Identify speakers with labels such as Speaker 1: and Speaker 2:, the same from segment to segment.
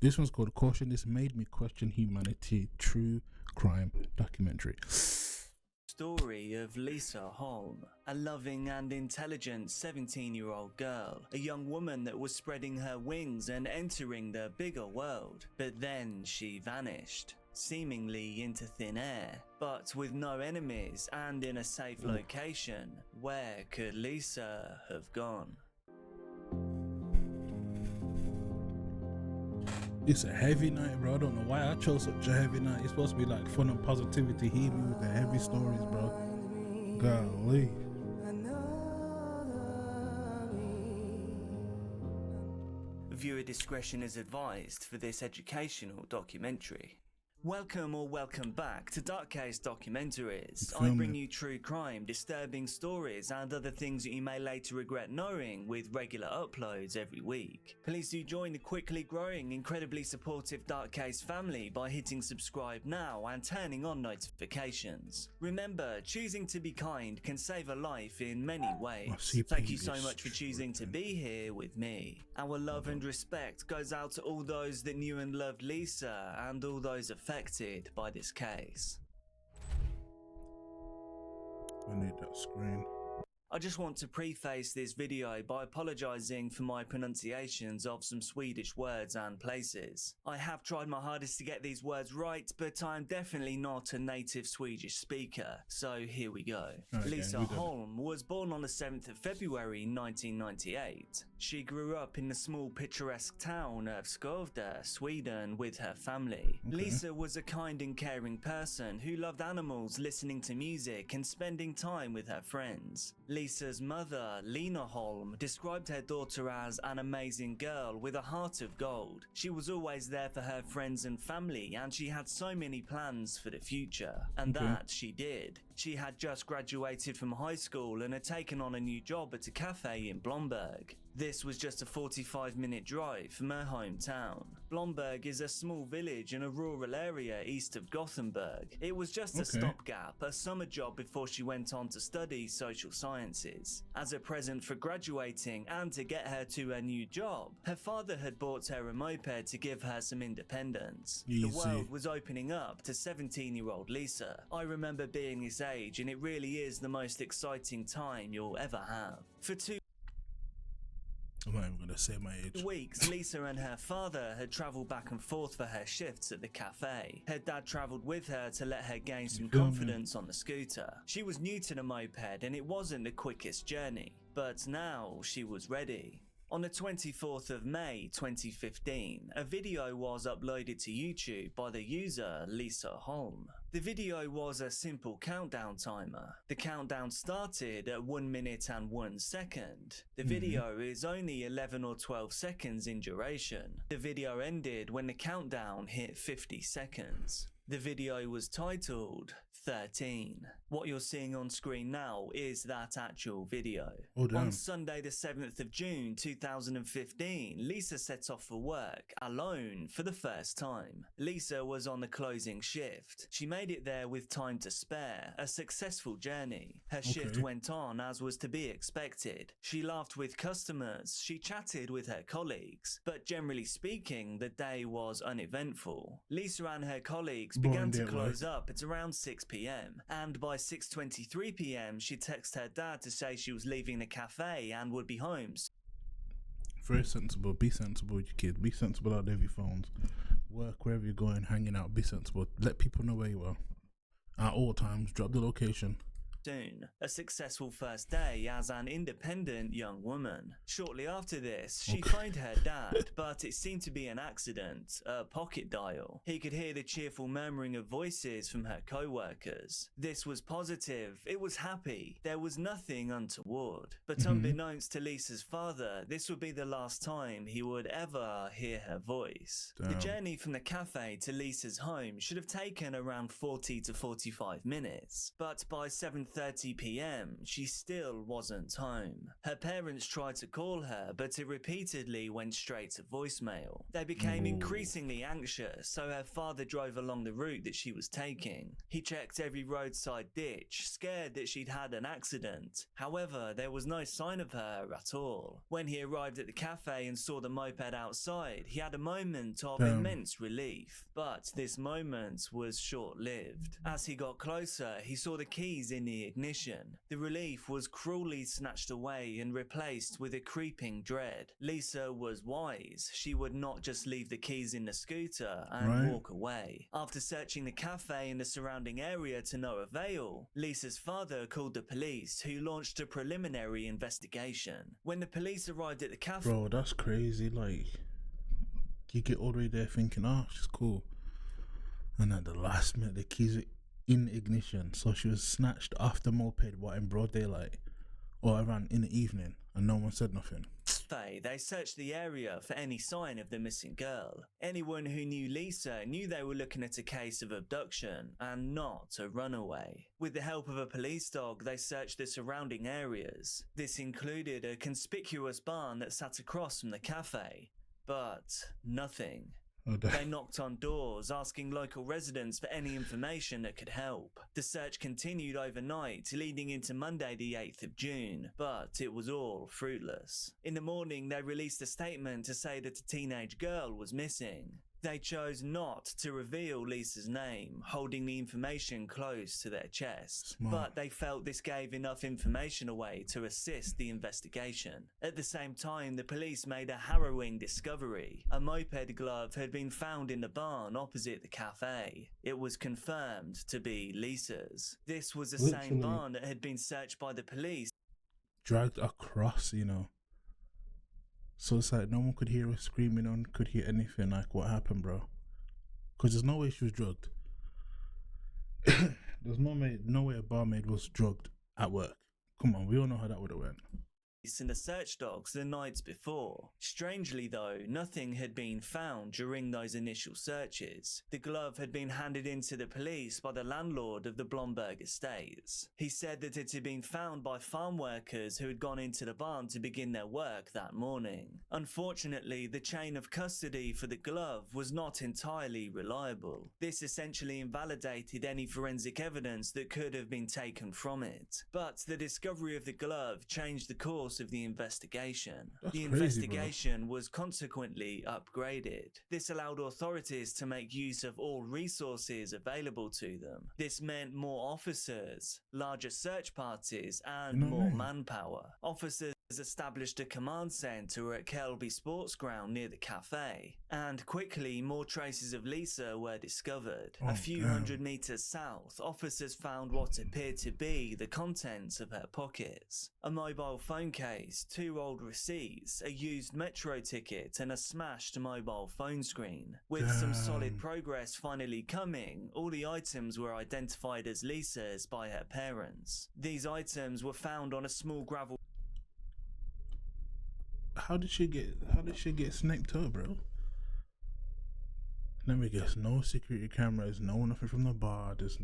Speaker 1: This one's called Caution. This made me question humanity. True crime documentary.
Speaker 2: Story of Lisa Holm, a loving and intelligent 17-year-old girl, a young woman that was spreading her wings and entering the bigger world. But then she vanished, seemingly into thin air. But with no enemies and in a safe location, where could Lisa have gone?
Speaker 1: It's a heavy night, bro. I don't know why I chose such a heavy night. It's supposed to be like fun and positivity. Heat me with the heavy stories, bro. Golly.
Speaker 2: Viewer discretion is advised for this educational documentary. Welcome or welcome back to Dark Case Documentaries. I bring you true crime, disturbing stories and other things that you may later regret knowing with regular uploads every week. Please do join the quickly growing, incredibly supportive Dark Case family by hitting subscribe now and turning on notifications. Remember, choosing to be kind can save a life in many ways. Thank you so much for choosing to be here with me. Our love and respect goes out to all those that knew and loved Lisa and all those affected by this case.
Speaker 1: I need that screen.
Speaker 2: I just want to preface this video by apologising for my pronunciations of some Swedish words and places. I have tried my hardest to get these words right, but I'm definitely not a native Swedish speaker, so here we go.
Speaker 1: Okay,
Speaker 2: Lisa Holm was born on the 7th of February 1998. She grew up in the small picturesque town of Skövde, Sweden with her family. Lisa was a kind and caring person who loved animals, listening to music and spending time with her friends. Lisa's mother, Lena Holm, described her daughter as an amazing girl with a heart of gold. She was always there for her friends and family, and she had so many plans for the future. And that she did. She had just graduated from high school and had taken on a new job at a cafe in Blomberg. This was just a 45-minute drive from her hometown. Blomberg is a small village in a rural area east of Gothenburg. It was just a stopgap, a summer job before she went on to study social sciences. As a present for graduating and to get her to her new job, her father had bought her a moped to give her some independence. The world was opening up to 17-year-old Lisa. I remember being this age, and it really is the most exciting time you'll ever have. For
Speaker 1: I'm not even going to say my age.
Speaker 2: weeks, Lisa and her father had travelled back and forth for her shifts at the cafe. Her dad travelled with her to let her gain some confidence on the scooter. She was new to the moped and it wasn't the quickest journey, but now she was ready. On the 24th of May 2015, a video was uploaded to YouTube by the user Lisa Holm. The video was a simple countdown timer. The countdown started at 1 minute and 1 second. The video is only 11 or 12 seconds in duration. The video ended when the countdown hit 50 seconds. The video was titled 13. What you're seeing on screen now is that actual video. On Sunday the 7th of June 2015, Lisa set off for work, alone for the first time. Lisa was on the closing shift. She made it there with time to spare, a successful journey. Her shift went on as was to be expected. She laughed with customers, she chatted with her colleagues, but generally speaking, the day was uneventful. Lisa and her colleagues began to close up at around 6 p.m, and by 6:23 p.m, she texted her dad to say she was leaving the cafe and would be home.
Speaker 1: Very sensible. Be sensible, you kid. Be sensible out there with your phones. Work wherever you're going, hanging out. Be sensible. Let people know where you are at all times. Drop the location.
Speaker 2: Soon, a successful first day as an independent young woman. Shortly after this, she phoned her dad, but it seemed to be an accident, a pocket dial. He could hear the cheerful murmuring of voices from her co-workers. This was positive, it was happy, there was nothing untoward. But unbeknownst to Lisa's father, this would be the last time he would ever hear her voice. The journey from the cafe to Lisa's home should have taken around 40 to 45 minutes, but by 7:30 11:30 p.m., she still wasn't home. Her parents tried to call her, but it repeatedly went straight to voicemail. They became increasingly anxious, so her father drove along the route that she was taking. He checked every roadside ditch, scared that she'd had an accident. However, there was no sign of her at all. When he arrived at the cafe and saw the moped outside, he had a moment of immense relief. But this moment was short-lived. As he got closer, he saw the keys in the ignition. The relief was cruelly snatched away and replaced with a creeping dread. Lisa was wise. She would not just leave the keys in the scooter and walk away. After searching the cafe and the surrounding area to no avail, Lisa's father called the police, who launched a preliminary investigation. When the police arrived at the cafe...
Speaker 1: Bro, that's crazy. Like, you get all the way there thinking, oh, she's cool. And at the last minute, the keys are in ignition. So she was snatched off the moped, what, in broad daylight? Or around in the evening, and no one said nothing.
Speaker 2: They searched the area for any sign of the missing girl. Anyone who knew Lisa knew they were looking at a case of abduction and not a runaway. With the help of a police dog, they searched the surrounding areas. This included a conspicuous barn that sat across from the cafe, but nothing. They knocked on doors, asking local residents for any information that could help. The search continued overnight, leading into Monday the 8th of June, but it was all fruitless. In the morning, they released a statement to say that a teenage girl was missing. They chose not to reveal Lisa's name, holding the information close to their chest. But they felt this gave enough information away to assist the investigation. At the same time, the police made a harrowing discovery. A moped glove had been found in the barn opposite the cafe. It was confirmed to be Lisa's. This was the same barn that had been searched by the police.
Speaker 1: Dragged across, you know. So it's like no one could hear her screaming, no one could hear anything. Like, what happened, bro? Because there's no way she was drugged. There's no way a barmaid was drugged at work. Come on, we all know how that would have went.
Speaker 2: In the search dogs the nights before. Strangely though, nothing had been found during those initial searches. The glove had been handed in to the police by the landlord of the Blomberg estates. He said that it had been found by farm workers who had gone into the barn to begin their work that morning. Unfortunately, the chain of custody for the glove was not entirely reliable. This essentially invalidated any forensic evidence that could have been taken from it. But the discovery of the glove changed the course of the investigation. The investigation was consequently upgraded. This allowed authorities to make use of all resources available to them. This meant more officers, larger search parties, and more manpower. Officers established a command center at Kelby Sports Ground near the cafe, and quickly more traces of Lisa were discovered. A few hundred meters south, officers found what appeared to be the contents of her pockets: a mobile phone case, 2 old receipts, a used metro ticket, and a smashed mobile phone screen. With some solid progress finally coming, all the items were identified as Lisa's by her parents. These items were found on a small gravel...
Speaker 1: How did she get sniped up, bro? Let me guess, no security cameras, no nothing from the bar, just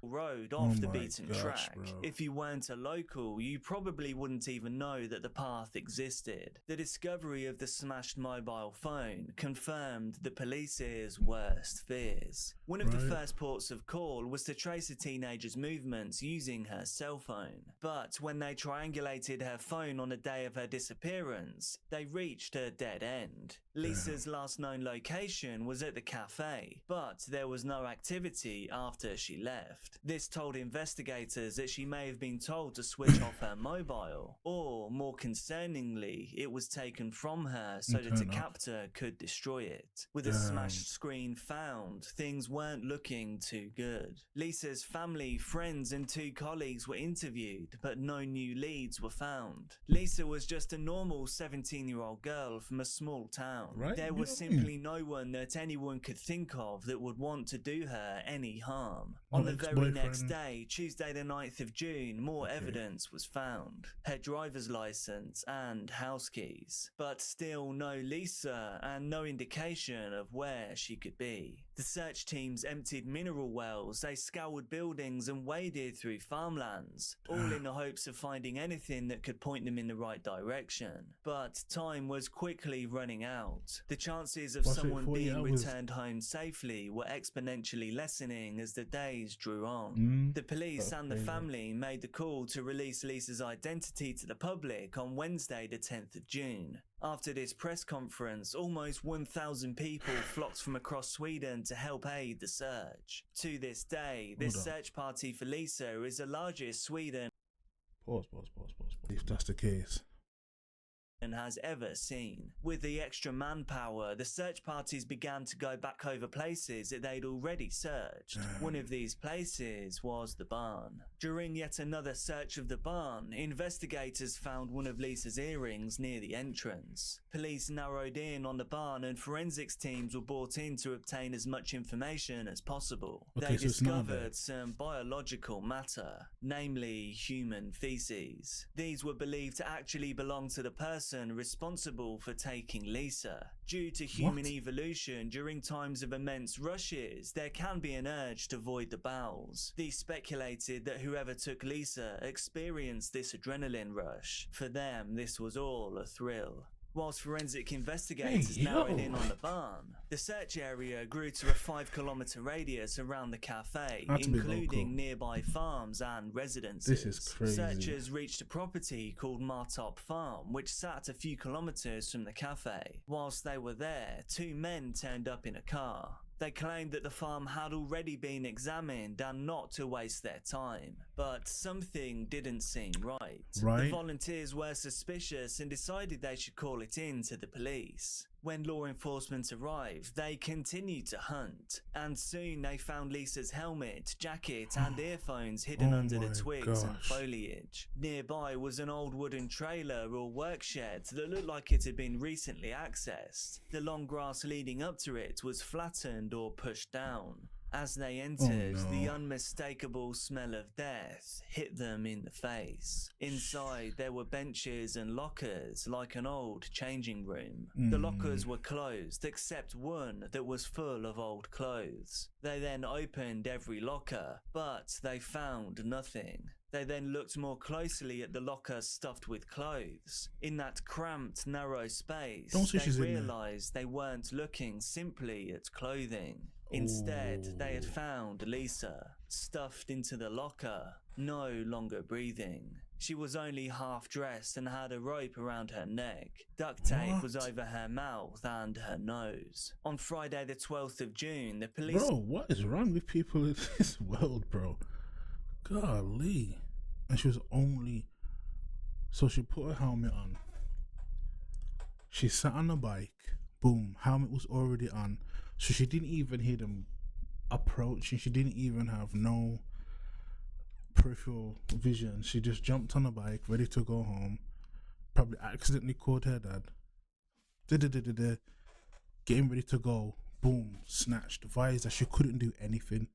Speaker 2: road off the beaten track. Bro. If you weren't a local, you probably wouldn't even know that the path existed. The discovery of the smashed mobile phone confirmed the police's worst fears. One of the first ports of call was to trace a teenager's movements using her cell phone. But when they triangulated her phone on the day of her disappearance, they reached a dead end. Lisa's last known location was at the cafe, but there was no activity after she left. This told investigators that she may have been told to switch off her mobile, or more concerningly, it was taken from her so that a captor could destroy it. With a smashed screen found, things weren't looking too good. Lisa's family, friends, and 2 colleagues were interviewed, but no new leads were found. Lisa was just a normal 17-year-old girl from a small town. There was simply no one that anyone could think of that would want to do her any harm. On the very next day, Tuesday the 9th of June, more evidence was found. Her driver's license and house keys. But still no Lisa and no indication of where she could be. The search teams emptied mineral wells, they scoured buildings and waded through farmlands, all in the hopes of finding anything that could point them in the right direction. But time was quickly running out. The chances of someone being returned home safely were exponentially lessening as the days drew on. The police and the family made the call to release Lisa's identity to the public on Wednesday the 10th of June. After this press conference, almost 1,000 people flocked from across Sweden to help aid the search. To this day, this search party for Lisa is the largest Sweden
Speaker 1: Pause. If that's the case.
Speaker 2: has ever seen. With the extra manpower, the search parties began to go back over places that they'd already searched. One of these places was the barn. During yet another search of the barn, investigators found one of Lisa's earrings near the entrance. Police narrowed in on the barn and forensics teams were brought in to obtain as much information as possible. They discovered some biological matter, namely human feces. These were believed to actually belong to the person responsible for taking Lisa. Due to human evolution, during times of immense rushes, there can be an urge to void the bowels. These speculated that whoever took Lisa experienced this adrenaline rush. For them, this was all a thrill. Whilst forensic investigators narrowed in on the barn, the search area grew to a 5-kilometer radius around the cafe, including nearby farms and residences.
Speaker 1: This is crazy.
Speaker 2: Searchers reached a property called Martorp Farm, which sat a few kilometers from the cafe. Whilst they were there, 2 men turned up in a car. They claimed that the farm had already been examined and not to waste their time. But something didn't seem right. The volunteers were suspicious and decided they should call it in to the police. When law enforcement arrived, they continued to hunt, and soon they found Lisa's helmet, jacket and earphones hidden under the twigs and foliage. Nearby was an old wooden trailer or work shed that looked like it had been recently accessed. The long grass leading up to it was flattened or pushed down. As they entered, the unmistakable smell of death hit them in the face. Inside, there were benches and lockers, like an old changing room. The lockers were closed, except one that was full of old clothes. They then opened every locker, but they found nothing. They then looked more closely at the locker stuffed with clothes. In that cramped, narrow space, they realized they weren't looking simply at clothing. Instead, they had found Lisa, stuffed into the locker, no longer breathing. She was only half dressed and had a rope around her neck. Duct tape was over her mouth and her nose. On Friday the 12th of June, the police...
Speaker 1: Bro, what is wrong with people in this world, bro? Golly. And she was only... So she put her helmet on. She sat on a bike. Boom. Helmet was already on. So she didn't even hear them approaching. She didn't even have no peripheral vision. She just jumped on a bike, ready to go home. Probably accidentally called her dad. Getting ready to go. Boom. Snatched. Visor. She couldn't do anything.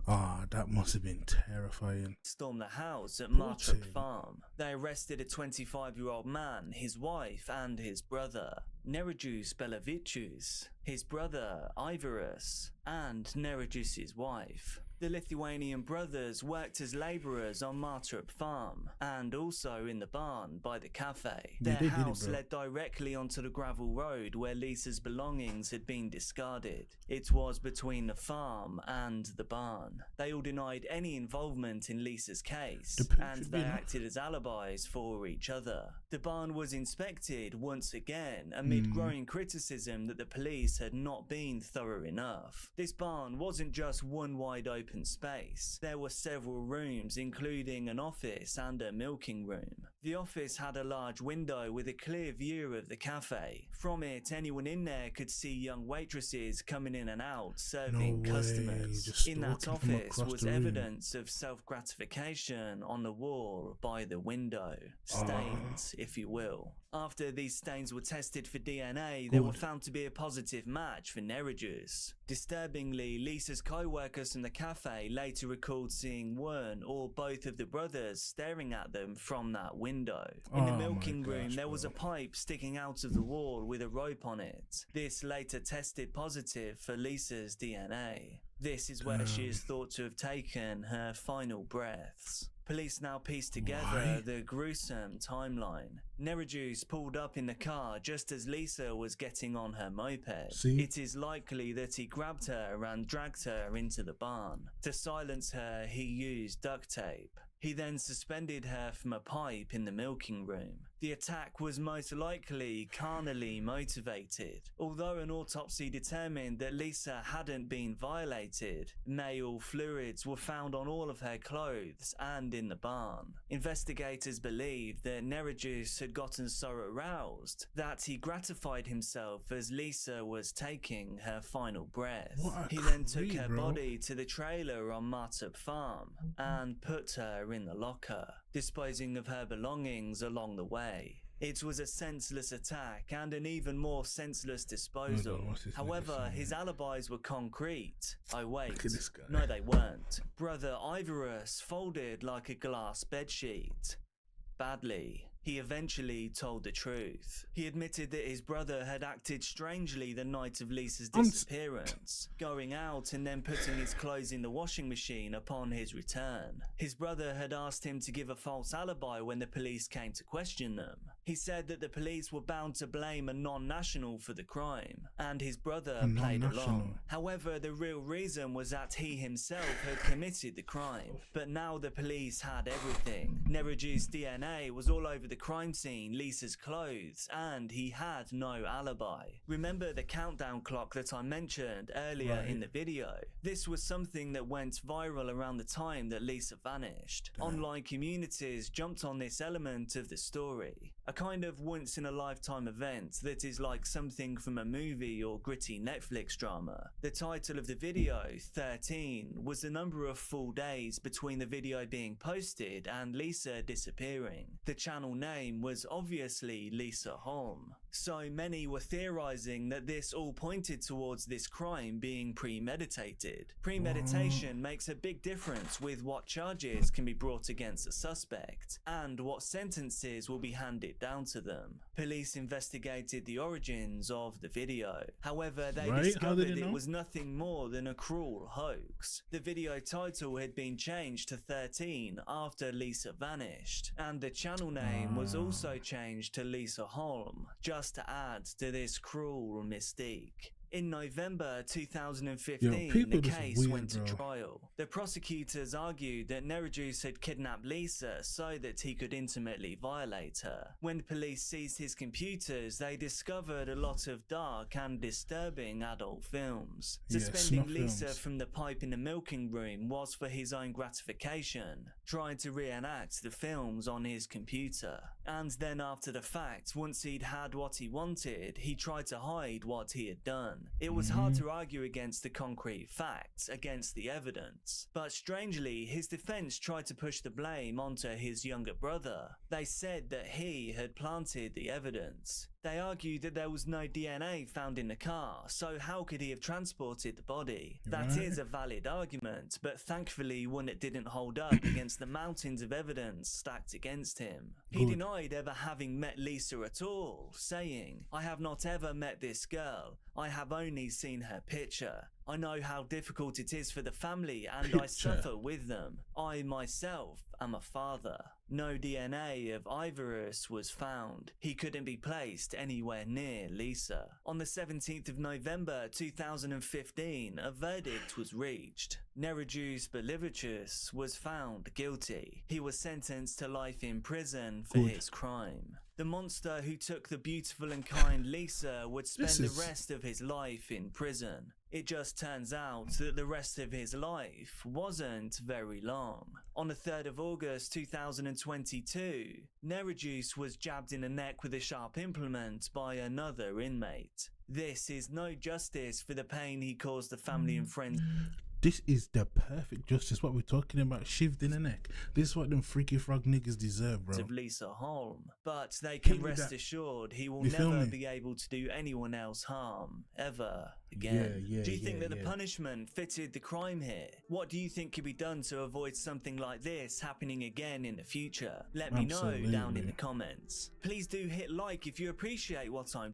Speaker 1: That must have been terrifying.
Speaker 2: Stormed the house at Martorp Farm. They arrested a 25-year-old man, his wife, and his brother, Nerijus Belavicius, his brother, Ivarus, and Nerijus' wife. The Lithuanian brothers worked as labourers on Martorp Farm and also in the barn by the cafe. Their house led directly onto the gravel road where Lisa's belongings had been discarded. It was between the farm and the barn. They all denied any involvement in Lisa's case and they acted as alibis for each other. The barn was inspected once again amid growing criticism that the police had not been thorough enough. This barn wasn't just one wide open space. There were several rooms, including an office and a milking room. The office had a large window with a clear view of the cafe. From it, anyone in there could see young waitresses coming in and out, serving customers. In that office was evidence of self-gratification on the wall by the window. Stains, if you will. After these stains were tested for DNA, they were found to be a positive match for Nerijus. Disturbingly, Lisa's co-workers from the cafe later recalled seeing one or both of the brothers staring at them from that window. window. In the
Speaker 1: Oh
Speaker 2: milking
Speaker 1: my
Speaker 2: room,
Speaker 1: gosh,
Speaker 2: there was a
Speaker 1: bro.
Speaker 2: pipe sticking out of the wall with a rope on it. This later tested positive for Lisa's DNA. This is where she is thought to have taken her final breaths. Police now piece together
Speaker 1: Why?
Speaker 2: the gruesome timeline. Nerejuice pulled up in the car just as Lisa was getting on her moped.
Speaker 1: See?
Speaker 2: It is likely that he grabbed her and dragged her into the barn. To silence her, he used duct tape. He then suspended her from a pipe in the milking room. The attack was most likely carnally motivated. Although an autopsy determined that Lisa hadn't been violated, male fluids were found on all of her clothes and in the barn. Investigators believe that Nerejuice had gotten so aroused that he gratified himself as Lisa was taking her final breath. He then took her body to the trailer on Martup Farm and put her in the locker, disposing of her belongings along the way. It was a senseless attack and an even more senseless disposal. However, his alibis were concrete. Oh wait,
Speaker 1: Look at this guy.
Speaker 2: no they weren't. Brother Ivorus folded like a glass bedsheet. Badly. He eventually told the truth. He admitted that his brother had acted strangely the night of Lisa's disappearance, going out and then putting his clothes in the washing machine upon his return. His brother had asked him to give a false alibi when the police came to question them. He said that the police were bound to blame a non-national for the crime, and his brother played along. However, the real reason was that he himself had committed the crime. But now the police had everything. Nerejuice's DNA was all over the crime scene, Lisa's clothes, and he had no alibi. Remember the countdown clock that I mentioned earlier in the video? This was something that went viral around the time that Lisa vanished. Online communities jumped on this element of the story. A kind of once-in-a-lifetime event that is like something from a movie or gritty Netflix drama. The title of the video, 13, was the number of full days between the video being posted and Lisa disappearing. The channel name was obviously Lisa Holm. So many were theorizing that this all pointed towards this crime being premeditated. Premeditation makes a big difference with what charges can be brought against a suspect and what sentences will be handed down to them. Police investigated the origins of the video. However, they discovered it was nothing more than a cruel hoax. The video title had been changed to 13 after Lisa vanished, and the channel name was also changed to Lisa Holm, just to add to this cruel mystique. In November 2015, the case went to trial. The prosecutors argued that Nerejuice had kidnapped Lisa so that he could intimately violate her. When police seized his computers, they discovered a lot of dark and disturbing adult films. Suspending Lisa from the pipe in the milking room was for his own gratification, trying to reenact the films on his computer. And then after the fact, once he'd had what he wanted, he tried to hide what he had done. It was hard to argue against the concrete facts, against the evidence. But strangely, his defense tried to push the blame onto his younger brother. They said that he had planted the evidence. They argued that there was no DNA found in the car, so how could he have transported the body? That is a valid argument, but thankfully one that didn't hold up against the mountains of evidence stacked against him. He denied ever having met Lisa at all, saying, "I have not ever met this girl. I have only seen her picture. I know how difficult it is for the family and I suffer with them. I myself am a father." No DNA of Ivorus was found. He couldn't be placed anywhere near Lisa. On the 17th of November 2015, a verdict was reached. Nerejuice Belivicius was found guilty. He was sentenced to life in prison for his crime. The monster who took the beautiful and kind Lisa would spend the rest of his life in prison. It just turns out that the rest of his life wasn't very long. On the 3rd of August 2022, Nerejuice was jabbed in the neck with a sharp implement by another inmate. This is no justice for the pain he caused the family and friends.
Speaker 1: This is the perfect justice. What we're talking about, shaved in the neck. This is what them freaky frog niggas deserve, bro.
Speaker 2: Of Lisa Holm, but they can
Speaker 1: Hit me
Speaker 2: rest
Speaker 1: that.
Speaker 2: assured he will
Speaker 1: You feel
Speaker 2: never
Speaker 1: me?
Speaker 2: be able to do anyone else harm ever again.
Speaker 1: Yeah,
Speaker 2: Do you think
Speaker 1: yeah,
Speaker 2: that the
Speaker 1: yeah.
Speaker 2: punishment fitted the crime here? What do you think could be done to avoid something like this happening again in the future? Let me know down in
Speaker 1: Absolutely.
Speaker 2: the comments. Please do hit like if you appreciate what I'm